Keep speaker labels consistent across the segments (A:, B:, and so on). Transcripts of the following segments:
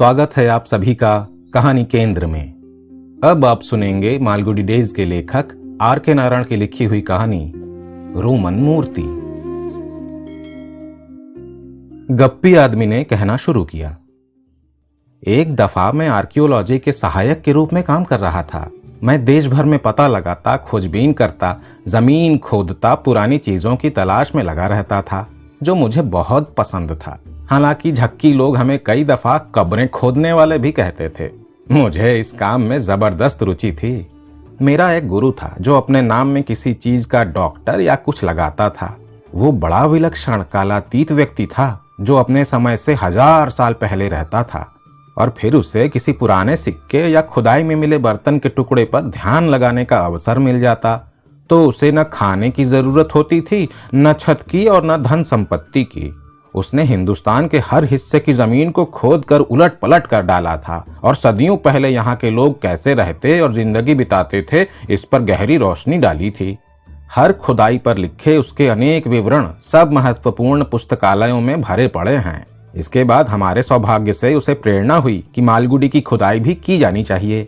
A: स्वागत है आप सभी का कहानी केंद्र में। अब आप सुनेंगे मालगुडी डेज के लेखक आर.के. नारायण की लिखी हुई कहानी रोमन मूर्ति। गप्पी आदमी ने कहना शुरू किया। एक दफा मैं आर्कियोलॉजी के सहायक के रूप में काम कर रहा था। मैं देश भर में पता लगाता, खोजबीन करता, जमीन खोदता, पुरानी चीजों की तलाश में लगा रहता था, जो मुझे बहुत पसंद था। हालांकि झक्की लोग हमें कई दफा कब्रें खोदने वाले भी कहते थे। मुझे इस काम में जबरदस्त रुचि थी। मेरा एक गुरु था जो अपने नाम में किसी चीज का डॉक्टर या कुछ लगाता था। वो बड़ा विलक्षण कालातीत व्यक्ति था जो अपने समय से 1000 साल पहले रहता था, और फिर उसे किसी पुराने सिक्के या खुदाई में मिले बर्तन के टुकड़े पर ध्यान लगाने का अवसर मिल जाता तो उसे न खाने की जरूरत होती थी, न छत की और न धन संपत्ति की। उसने हिंदुस्तान के हर हिस्से की जमीन को खोद कर उलट पलट कर डाला था, और सदियों पहले यहाँ के लोग कैसे रहते और जिंदगी बिताते थे इस पर गहरी रोशनी डाली थी। हर खुदाई पर लिखे उसके अनेक विवरण सब महत्वपूर्ण पुस्तकालयों में भरे पड़े हैं। इसके बाद हमारे सौभाग्य से उसे प्रेरणा हुई कि मालगुडी की खुदाई भी की जानी चाहिए।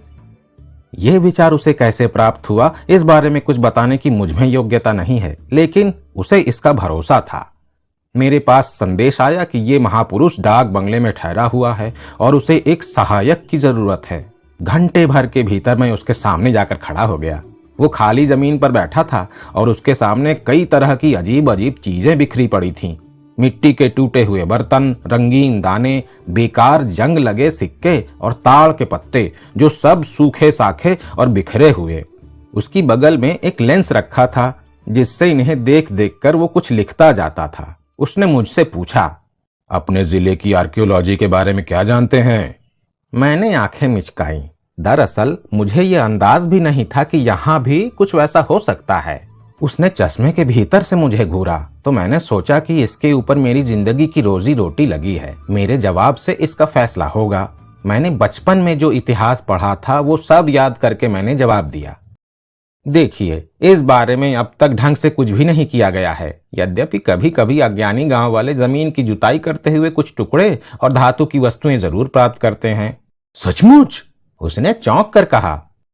A: यह विचार उसे कैसे प्राप्त हुआ इस बारे में कुछ बताने की मुझमें योग्यता नहीं है, लेकिन उसे इसका भरोसा था। मेरे पास संदेश आया कि ये महापुरुष डाक बंगले में ठहरा हुआ है और उसे एक सहायक की जरूरत है। घंटे भर के भीतर मैं उसके सामने जाकर खड़ा हो गया। वो खाली जमीन पर बैठा था और उसके सामने कई तरह की अजीब अजीब चीजें बिखरी पड़ी थीं। मिट्टी के टूटे हुए बर्तन, रंगीन दाने, बेकार जंग लगे सिक्के और ताड़ के पत्ते, जो सब सूखे साखे और बिखरे हुए। उसकी बगल में एक लेंस रखा था जिससे इन्हें देख देख कर वो कुछ लिखता जाता था। उसने मुझसे पूछा, अपने जिले की आर्कियोलॉजी के बारे में क्या जानते हैं? मैंने आंखें मिचकाई। दरअसल मुझे यह अंदाज भी नहीं था कि यहाँ भी कुछ वैसा हो सकता है। उसने चश्मे के भीतर से मुझे घूरा तो मैंने सोचा कि इसके ऊपर मेरी जिंदगी की रोजी रोटी लगी है। मेरे जवाब से इसका फैसला होगा। मैंने बचपन में जो इतिहास पढ़ा था वो सब याद करके मैंने जवाब दिया, देखिए, इस बारे में अब तक ढंग से कुछ भी नहीं किया गया है। यद्यपि कभी कभी अज्ञानी गांव वाले जमीन की जुताई करते हुए कुछ टुकड़े और धातु की वस्तुएं जरूर प्राप्त करते हैं। सचमुच? उसने चौंक कर कहा।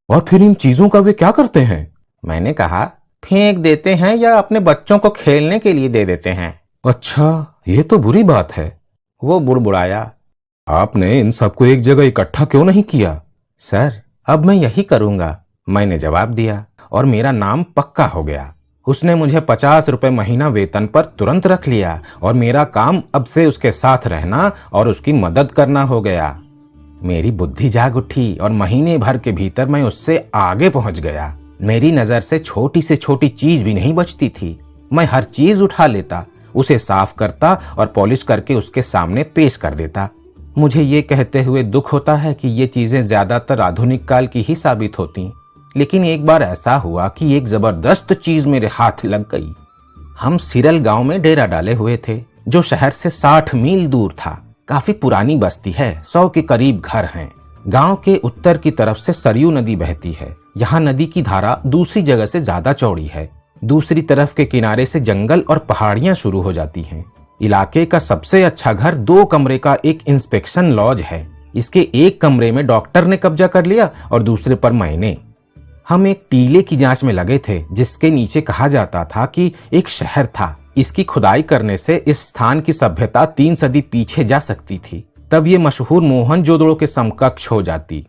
A: और फिर इन चीजों का वे क्या करते हैं? मैंने कहा, फेंक देते हैं या अपने बच्चों को खेलने के लिए दे देते हैं। अच्छा, ये तो बुरी बात है। वो बुड़बुड़ाया। आपने इन सबको एक जगह इकट्ठा क्यों नहीं किया? सर, अब मैं यही करूंगा, मैंने जवाब दिया, और मेरा नाम पक्का हो गया। उसने मुझे 50 रुपए महीना वेतन पर तुरंत रख लिया और मेरा काम अब से उसके साथ रहना और उसकी मदद करना हो गया। मेरी बुद्धि जाग उठी और महीने भर के भीतर मैं उससे आगे पहुंच गया। मेरी नजर से छोटी से छोटी चीज भी नहीं बचती थी। मैं हर चीज उठा लेता, उसे साफ करता और पॉलिश करके उसके सामने पेश कर देता। मुझे ये कहते हुए दुख होता है कि ये चीजें ज्यादातर आधुनिक काल की ही साबित होती, लेकिन एक बार ऐसा हुआ कि एक जबरदस्त चीज मेरे हाथ लग गई। हम सिरल गांव में डेरा डाले हुए थे, जो शहर से 60 मील दूर था। काफी पुरानी बस्ती है, 100 के करीब घर हैं। गांव के उत्तर की तरफ से सरयू नदी बहती है। यहाँ नदी की धारा दूसरी जगह से ज्यादा चौड़ी है। दूसरी तरफ के किनारे से जंगल और पहाड़ियां शुरू हो जाती हैं। इलाके का सबसे अच्छा घर 2 कमरे का एक इंस्पेक्शन लॉज है। इसके एक कमरे में डॉक्टर ने कब्जा कर लिया और दूसरे पर मैंने। हम एक टीले की जांच में लगे थे जिसके नीचे कहा जाता था कि एक शहर था। इसकी खुदाई करने से इस स्थान की सभ्यता 3 सदी पीछे जा सकती थी। तब ये मशहूर मोहनजोदड़ो के समकक्ष हो जाती।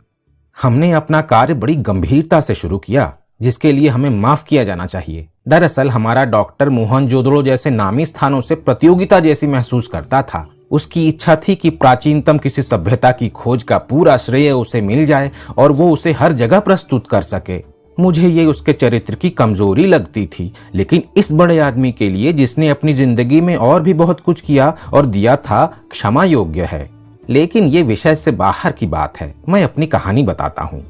A: हमने अपना कार्य बड़ी गंभीरता से शुरू किया, जिसके लिए हमें माफ किया जाना चाहिए। दरअसल हमारा डॉक्टर मोहनजोदड़ो जैसे नामी स्थानों से प्रतियोगिता जैसी महसूस करता था। उसकी इच्छा थी कि प्राचीनतम किसी सभ्यता की खोज का पूरा श्रेय उसे मिल जाए और वो उसे हर जगह प्रस्तुत कर सके। मुझे ये उसके चरित्र की कमजोरी लगती थी, लेकिन इस बड़े आदमी के लिए जिसने अपनी जिंदगी में और भी बहुत कुछ किया और दिया था, क्षमा योग्य है। लेकिन ये विषय से बाहर की बात है। मैं अपनी कहानी बताता हूँ।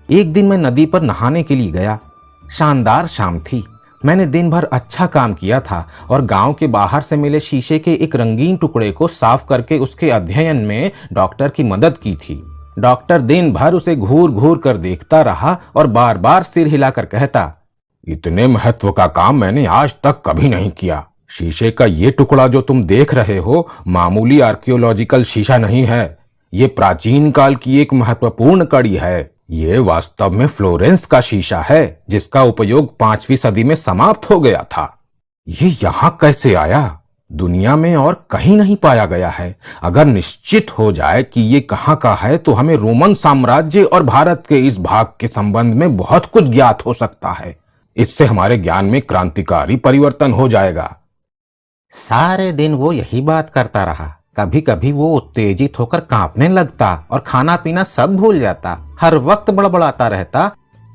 A: एक दिन मैं नदी पर नहाने के लिए गया। शानदार शाम थी। मैंने दिन भर अच्छा काम किया था और गांव के बाहर से मिले शीशे के एक रंगीन टुकड़े को साफ करके उसके अध्ययन में डॉक्टर की मदद की थी। डॉक्टर दिन भर उसे घूर घूर कर देखता रहा और बार बार सिर हिलाकर कहता, इतने महत्व का काम मैंने आज तक कभी नहीं किया। शीशे का ये टुकड़ा जो तुम देख रहे हो मामूली आर्कियोलॉजिकल शीशा नहीं है। ये प्राचीन काल की एक महत्वपूर्ण कड़ी है। ये वास्तव में फ्लोरेंस का शीशा है जिसका उपयोग 5वीं सदी में समाप्त हो गया था। ये यहाँ कैसे आया? दुनिया में और कहीं नहीं पाया गया है। अगर निश्चित हो जाए कि ये कहाँ का है तो हमें रोमन साम्राज्य और भारत के इस भाग के संबंध में बहुत कुछ ज्ञात हो सकता है। इससे हमारे ज्ञान में क्रांतिकारी परिवर्तन हो जाएगा। सारे दिन वो यही बात करता रहा। कभी कभी वो उत्तेजित होकर कांपने लगता और खाना पीना सब भूल जाता। हर वक्त बड़बड़ाता रहता।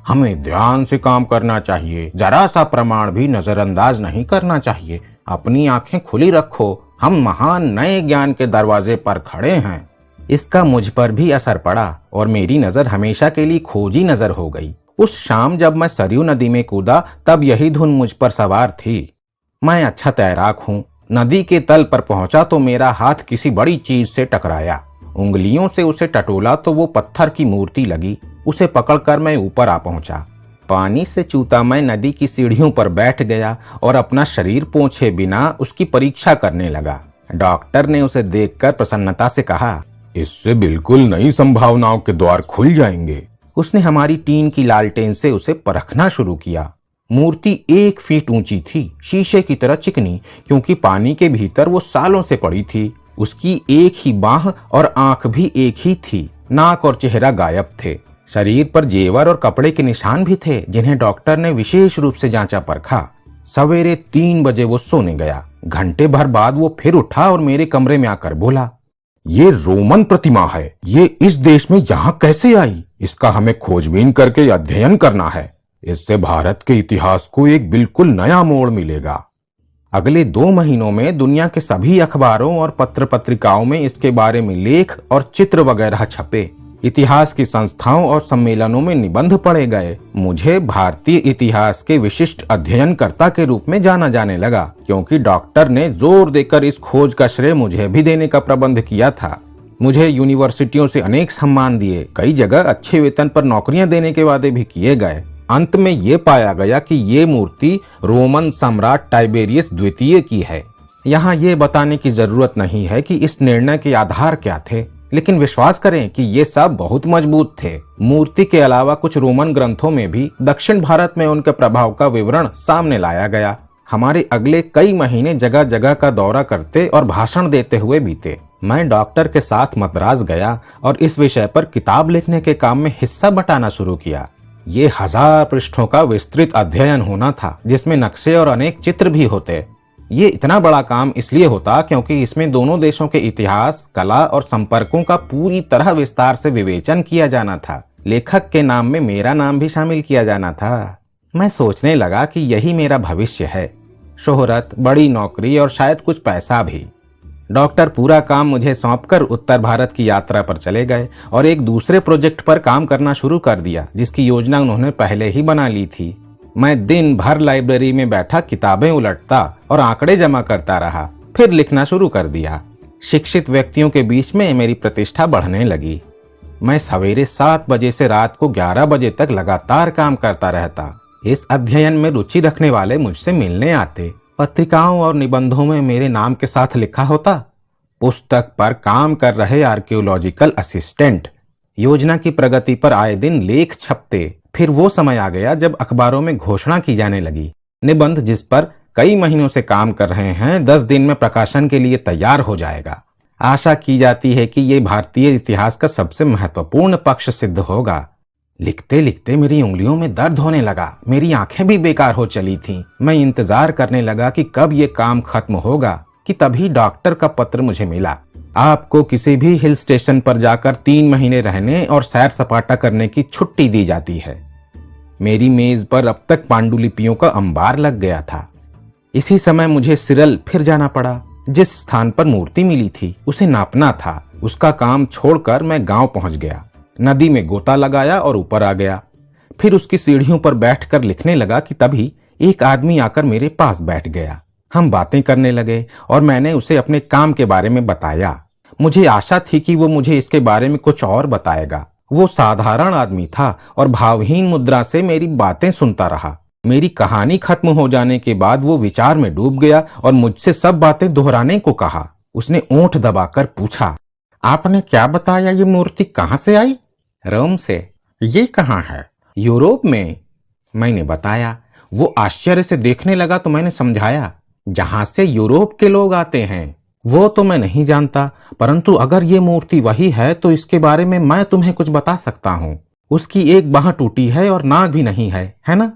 A: हमें ध्यान से काम करना चाहिए, जरा सा प्रमाण भी नजरअंदाज नहीं करना चाहिए। अपनी आंखें खुली रखो, हम महान नए ज्ञान के दरवाजे पर खड़े हैं। इसका मुझ पर भी असर पड़ा और मेरी नजर हमेशा के लिए खोजी नजर हो गई। उस शाम जब मैं सरयू नदी में कूदा तब यही धुन मुझ पर सवार थी। मैं अच्छा तैराक हूँ। नदी के तल पर पहुंचा तो मेरा हाथ किसी बड़ी चीज से टकराया। उंगलियों से उसे टटोला तो वो पत्थर की मूर्ति लगी। उसे पकड़कर मैं ऊपर आ पहुंचा। पानी से चूता मैं नदी की सीढ़ियों पर बैठ गया और अपना शरीर पोंछे बिना उसकी परीक्षा करने लगा। डॉक्टर ने उसे देखकर प्रसन्नता से कहा, इससे बिल्कुल नई संभावनाओं के द्वार खुल जाएंगे। उसने हमारी टीन की लालटेन से उसे परखना शुरू किया। मूर्ति 1 फीट ऊंची थी, शीशे की तरह चिकनी, क्योंकि पानी के भीतर वो सालों से पड़ी थी। उसकी एक ही बाह और आंख भी एक ही थी। नाक और चेहरा गायब थे। शरीर पर जेवर और कपड़े के निशान भी थे जिन्हें डॉक्टर ने विशेष रूप से जांचा परखा। सवेरे 3 बजे वो सोने गया। घंटे भर बाद वो फिर उठा और मेरे कमरे में आकर बोला, ये रोमन प्रतिमा है। ये इस देश में यहाँ कैसे आई? इसका हमें खोजबीन करके अध्ययन करना है। इससे भारत के इतिहास को एक बिल्कुल नया मोड़ मिलेगा। अगले 2 महीनों में दुनिया के सभी अखबारों और पत्र पत्रिकाओं में इसके बारे में लेख और चित्र वगैरह छपे। इतिहास की संस्थाओं और सम्मेलनों में निबंध पढ़े गए। मुझे भारतीय इतिहास के विशिष्ट अध्ययनकर्ता के रूप में जाना जाने लगा, क्योंकि डॉक्टर ने जोर देकर इस खोज का श्रेय मुझे भी देने का प्रबंध किया था। मुझे यूनिवर्सिटियों से अनेक सम्मान दिए। कई जगह अच्छे वेतन पर नौकरियां देने के वादे भी किए गए। अंत में ये पाया गया कि ये मूर्ति रोमन सम्राट टाइबेरियस द्वितीय की है। यहाँ ये बताने की जरूरत नहीं है कि इस निर्णय के आधार क्या थे, लेकिन विश्वास करें कि ये सब बहुत मजबूत थे। मूर्ति के अलावा कुछ रोमन ग्रंथों में भी दक्षिण भारत में उनके प्रभाव का विवरण सामने लाया गया। हमारे अगले कई महीने जगह जगह का दौरा करते और भाषण देते हुए बीते। मैं डॉक्टर के साथ मद्रास गया और इस विषय पर किताब लिखने के काम में हिस्सा बटाना शुरू किया। ये 1000 पृष्ठों का विस्तृत अध्ययन होना था, जिसमें नक्शे और अनेक चित्र भी होते। ये इतना बड़ा काम इसलिए होता क्योंकि इसमें दोनों देशों के इतिहास, कला और संपर्कों का पूरी तरह विस्तार से विवेचन किया जाना था। लेखक के नाम में मेरा नाम भी शामिल किया जाना था। मैं सोचने लगा कि यही मेरा भविष्य है, शोहरत, बड़ी नौकरी और शायद कुछ पैसा भी। डॉक्टर पूरा काम मुझे सौंपकर उत्तर भारत की यात्रा पर चले गए और एक दूसरे प्रोजेक्ट पर काम करना शुरू कर दिया, जिसकी योजना उन्होंने पहले ही बना ली थी। मैं दिन भर लाइब्रेरी में बैठा किताबें उलटता और आंकड़े जमा करता रहा, फिर लिखना शुरू कर दिया। शिक्षित व्यक्तियों के बीच में मेरी प्रतिष्ठा बढ़ने लगी। मैं सवेरे 7 बजे से रात को 11 बजे तक लगातार काम करता रहता। इस अध्ययन में रुचि रखने वाले मुझसे मिलने आते। पत्रिकाओं और निबंधों में मेरे नाम के साथ लिखा होता, पुस्तक पर काम कर रहे आर्कियोलॉजिकल असिस्टेंट। योजना की प्रगति पर आए दिन लेख छपते। फिर वो समय आ गया जब अखबारों में घोषणा की जाने लगी, निबंध जिस पर कई महीनों से काम कर रहे हैं 10 दिन में प्रकाशन के लिए तैयार हो जाएगा। आशा की जाती है कि ये भारतीय इतिहास का सबसे महत्वपूर्ण पक्ष सिद्ध होगा। लिखते लिखते मेरी उंगलियों में दर्द होने लगा। मेरी आंखें भी बेकार हो चली थीं। मैं इंतजार करने लगा कि कब ये काम खत्म होगा कि तभी डॉक्टर का पत्र मुझे मिला। आपको किसी भी हिल स्टेशन पर जाकर 3 महीने रहने और सैर सपाटा करने की छुट्टी दी जाती है। मेरी मेज पर अब तक पांडुलिपियों का अंबार लग गया था। इसी समय मुझे सिरल फिर जाना पड़ा। जिस स्थान पर मूर्ति मिली थी उसे नापना था। उसका काम छोड़कर मैं गांव पहुंच गया। नदी में गोता लगाया और ऊपर आ गया। फिर उसकी सीढ़ियों पर बैठकर लिखने लगा कि तभी एक आदमी आकर मेरे पास बैठ गया। हम बातें करने लगे और मैंने उसे अपने काम के बारे में बताया। मुझे आशा थी कि वो मुझे इसके बारे में कुछ और बताएगा। वो साधारण आदमी था और भावहीन मुद्रा से मेरी बातें सुनता रहा। मेरी कहानी खत्म हो जाने के बाद वो विचार में डूब गया और मुझसे सब बातें दोहराने को कहा। उसने ओंठ दबाकर पूछा, आपने क्या बताया, ये मूर्ति कहाँ से आई? रोम से। ये कहाँ है? यूरोप में। मैंने बताया। वो आश्चर्य से देखने लगा तो मैंने समझाया, जहां से यूरोप के लोग आते हैं। वो तो मैं नहीं जानता, परंतु अगर ये मूर्ति वही है तो इसके बारे में मैं तुम्हें कुछ बता सकता हूँ। उसकी एक बांह टूटी है और नाक भी नहीं है ना?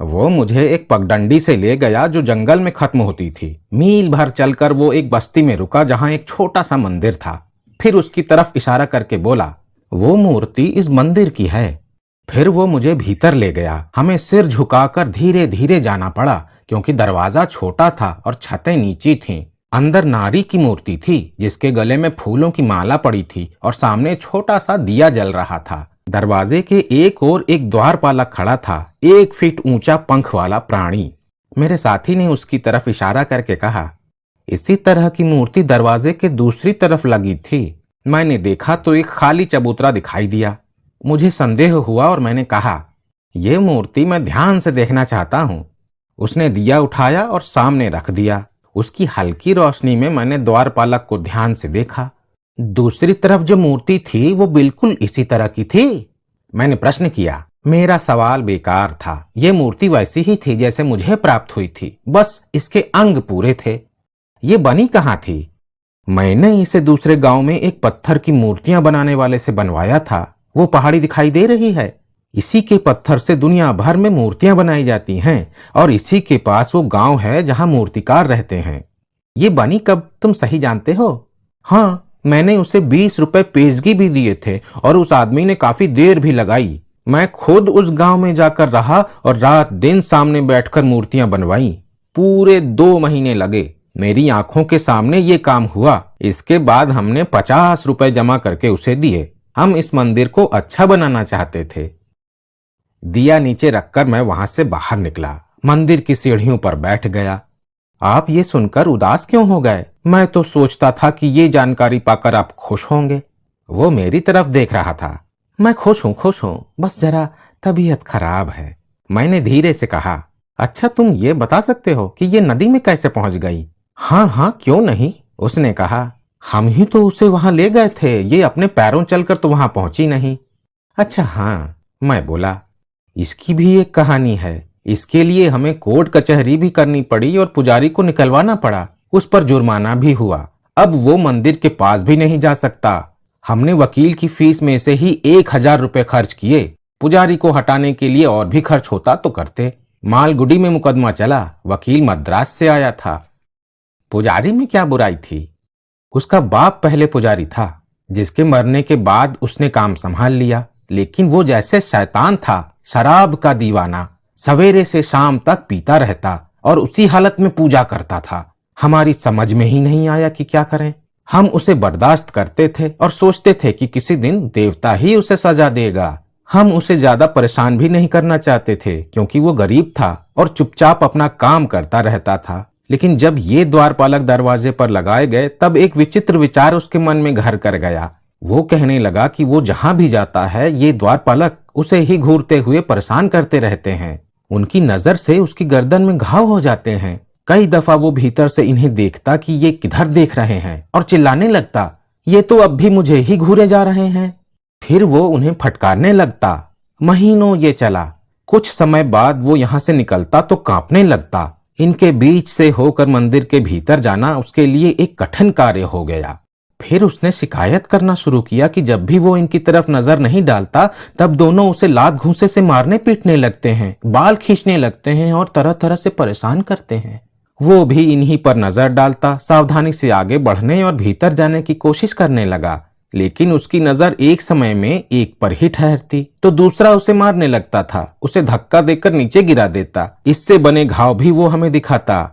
A: वो मुझे एक पगडंडी से ले गया जो जंगल में खत्म होती थी। मील भर चलकर वो एक बस्ती में रुका जहां एक छोटा सा मंदिर था। फिर उसकी तरफ इशारा करके बोला, वो मूर्ति इस मंदिर की है। फिर वो मुझे भीतर ले गया। हमें सिर झुकाकर धीरे धीरे जाना पड़ा क्योंकि दरवाजा छोटा था और छतें नीची थीं। अंदर नारी की मूर्ति थी जिसके गले में फूलों की माला पड़ी थी और सामने छोटा सा दिया जल रहा था। दरवाजे के एक ओर एक द्वारपालक खड़ा था, 1 फीट ऊंचा पंख वाला प्राणी। मेरे साथी ने उसकी तरफ इशारा करके कहा, इसी तरह की मूर्ति दरवाजे के दूसरी तरफ लगी थी। मैंने देखा तो एक खाली चबूतरा दिखाई दिया। मुझे संदेह हुआ और मैंने कहा, यह मूर्ति मैं ध्यान से देखना चाहता हूं। उसने दिया उठाया और सामने रख दिया। उसकी हल्की रोशनी में मैंने द्वारपालक को ध्यान से देखा। दूसरी तरफ जो मूर्ति थी वो बिल्कुल इसी तरह की थी। मैंने प्रश्न किया। मेरा सवाल बेकार था। यह मूर्ति वैसी ही थी जैसे मुझे प्राप्त हुई थी, बस इसके अंग पूरे थे। ये बनी कहाँ थी? मैंने इसे दूसरे गांव में एक पत्थर की मूर्तियां बनाने वाले से बनवाया था। वो पहाड़ी दिखाई दे रही है, इसी के पत्थर से दुनिया भर में मूर्तियां बनाई जाती हैं और इसी के पास वो गांव है जहां मूर्तिकार रहते हैं। ये बनी कब, तुम सही जानते हो? हाँ, मैंने उसे 20 रुपए पेशगी भी दिए थे और उस आदमी ने काफी देर भी लगाई। मैं खुद उस गांव में जाकर रहा और रात दिन सामने बैठकर मूर्तियां बनवाई। पूरे 2 महीने लगे। मेरी आंखों के सामने ये काम हुआ। इसके बाद हमने 50 रुपए जमा करके उसे दिए। हम इस मंदिर को अच्छा बनाना चाहते थे। दिया नीचे रखकर मैं वहां से बाहर निकला, मंदिर की सीढ़ियों पर बैठ गया। आप ये सुनकर उदास क्यों हो गए? मैं तो सोचता था कि ये जानकारी पाकर आप खुश होंगे। वो मेरी तरफ देख रहा था। मैं खुश हूं, बस जरा तबीयत खराब है। मैंने धीरे से कहा, अच्छा तुम ये बता सकते हो कि ये नदी में कैसे पहुंच गई? हाँ, क्यों नहीं, उसने कहा। हम ही तो उसे वहां ले गए थे, ये अपने पैरों चलकर तो वहां पहुंची नहीं। अच्छा हाँ, मैं बोला, इसकी भी एक कहानी है। इसके लिए हमें कोर्ट कचहरी भी करनी पड़ी और पुजारी को निकलवाना पड़ा। उस पर जुर्माना भी हुआ। अब वो मंदिर के पास भी नहीं जा सकता। हमने वकील की फीस में से ही 1000 रुपए खर्च किए। पुजारी को हटाने के लिए और भी खर्च होता तो करते। मालगुडी में मुकदमा चला। वकील मद्रास से आया था। पुजारी में क्या बुराई थी? उसका बाप पहले पुजारी था, जिसके मरने के बाद उसने काम संभाल लिया। लेकिन वो जैसे शैतान था, शराब का दीवाना। सवेरे से शाम तक पीता रहता और उसी हालत में पूजा करता था। हमारी समझ में ही नहीं आया कि क्या करें। हम उसे बर्दाश्त करते थे और सोचते थे कि किसी दिन देवता ही उसे सजा देगा। हम उसे ज्यादा परेशान भी नहीं करना चाहते थे क्योंकि वो गरीब था और चुपचाप अपना काम करता रहता था। लेकिन जब ये द्वारपालक दरवाजे पर लगाए गए तब एक विचित्र विचार उसके मन में घर कर गया। वो कहने लगा कि वो जहां भी जाता है ये द्वारपालक उसे ही घूरते हुए परेशान करते रहते हैं। उनकी नजर से उसकी गर्दन में घाव हो जाते हैं। कई दफा वो भीतर से इन्हें देखता कि ये किधर देख रहे हैं और चिल्लाने लगता, ये तो अब भी मुझे ही घूरे जा रहे हैं। फिर वो उन्हें फटकारने लगता। महीनों ये चला। कुछ समय बाद वो यहां से निकलता तो कांपने लगता। इनके बीच से होकर मंदिर के भीतर जाना उसके लिए एक कठिन कार्य हो गया। फिर उसने शिकायत करना शुरू किया कि जब भी वो इनकी तरफ नजर नहीं डालता तब दोनों उसे लात घूंसे से मारने पीटने लगते हैं, बाल खींचने लगते हैं और तरह तरह से परेशान करते हैं। वो भी इन्हीं पर नजर डालता, सावधानी से आगे बढ़ने और भीतर जाने की कोशिश करने लगा। लेकिन उसकी नजर एक समय में एक पर ही ठहरती तो दूसरा उसे मारने लगता था, उसे धक्का देकर नीचे गिरा देता। इससे बने घाव भी वो हमें दिखाता।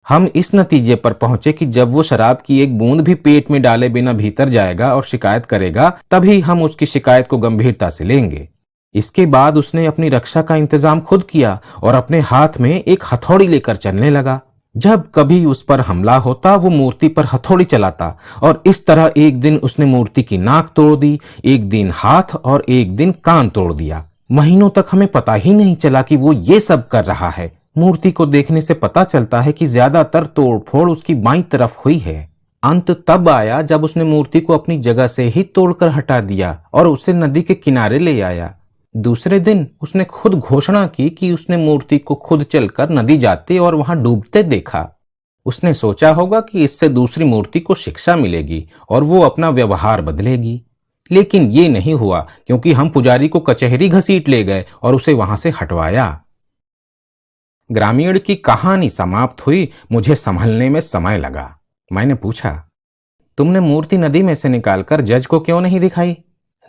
A: हम इस नतीजे पर पहुंचे कि जब वो शराब की एक बूंद भी पेट में डाले बिना भीतर जाएगा और शिकायत करेगा तभी हम उसकी शिकायत को गंभीरता से लेंगे। इसके बाद उसने अपनी रक्षा का इंतजाम खुद किया और अपने हाथ में एक हथौड़ी लेकर चलने लगा। जब कभी उस पर हमला होता वो मूर्ति पर हथौड़ी चलाता और इस तरह एक दिन उसने मूर्ति की नाक तोड़ दी, एक दिन हाथ और एक दिन कान तोड़ दिया। महीनों तक हमें पता ही नहीं चला कि वो ये सब कर रहा है। मूर्ति को देखने से पता चलता है कि ज्यादातर तोड़फोड़ उसकी बाईं तरफ हुई है। अंत तब आया जब उसने मूर्ति को अपनी जगह से ही तोड़कर हटा दिया और उसे नदी के किनारे ले आया। दूसरे दिन उसने खुद घोषणा की कि उसने मूर्ति को खुद चलकर नदी जाते और वहां डूबते देखा। उसने सोचा होगा कि इससे दूसरी मूर्ति को शिक्षा मिलेगी और वो अपना व्यवहार बदलेगी, लेकिन ये नहीं हुआ क्योंकि हम पुजारी को कचहरी घसीट ले गए और उसे वहां से हटवाया। ग्रामीण की कहानी समाप्त हुई। मुझे संभलने में समय लगा। मैंने पूछा, तुमने मूर्ति नदी में से निकालकर जज को क्यों नहीं दिखाई?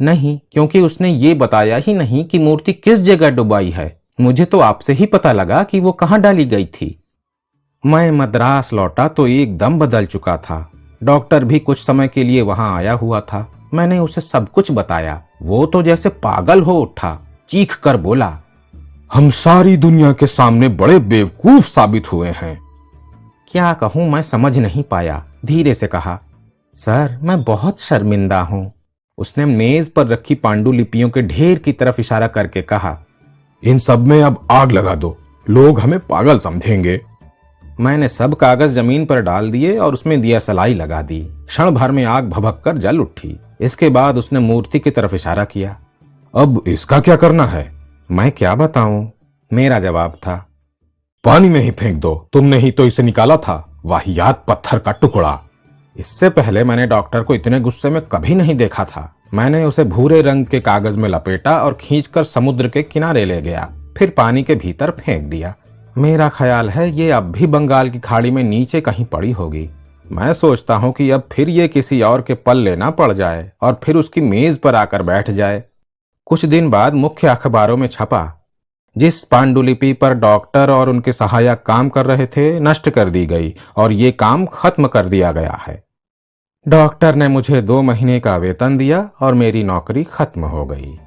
A: नहीं, क्योंकि उसने ये बताया ही नहीं कि मूर्ति किस जगह डुबाई है। मुझे तो आपसे ही पता लगा कि वो कहां डाली गई थी। मैं मद्रास लौटा तो एकदम बदल चुका था। डॉक्टर भी कुछ समय के लिए वहां आया हुआ था। मैंने उसे सब कुछ बताया। वो तो जैसे पागल हो उठा, चीख कर बोला, हम सारी दुनिया के सामने बड़े बेवकूफ साबित हुए हैं। क्या कहूं, मैं समझ नहीं पाया। धीरे से कहा, सर मैं बहुत शर्मिंदा हूं। उसने मेज पर रखी पांडुलिपियों के ढेर की तरफ इशारा करके कहा, इन सब में अब आग लगा दो, लोग हमें पागल समझेंगे। मैंने सब कागज जमीन पर डाल दिए और उसमें दिया सलाई लगा दी। क्षण भर में आग भभक कर जल उठी। इसके बाद उसने मूर्ति की तरफ इशारा किया। अब इसका क्या करना है? मैं क्या बताऊं, मेरा जवाब था, पानी में ही फेंक दो, तुमने ही तो इसे निकाला था, वाहियात पत्थर का टुकड़ा। इससे पहले मैंने डॉक्टर को इतने गुस्से में कभी नहीं देखा था। मैंने उसे भूरे रंग के कागज में लपेटा और खींचकर समुद्र के किनारे ले गया, फिर पानी के भीतर फेंक दिया। मेरा ख्याल है ये अब भी बंगाल की खाड़ी में नीचे कहीं पड़ी होगी। मैं सोचता हूं कि अब फिर ये किसी और के पल्ले ना पड़ जाए और फिर उसकी मेज पर आकर बैठ जाए। कुछ दिन बाद मुख्य अखबारों में छपा, जिस पांडुलिपि पर डॉक्टर और उनके सहायक काम कर रहे थे नष्ट कर दी गई और ये काम खत्म कर दिया गया है। डॉक्टर ने मुझे 2 महीने का वेतन दिया और मेरी नौकरी खत्म हो गई।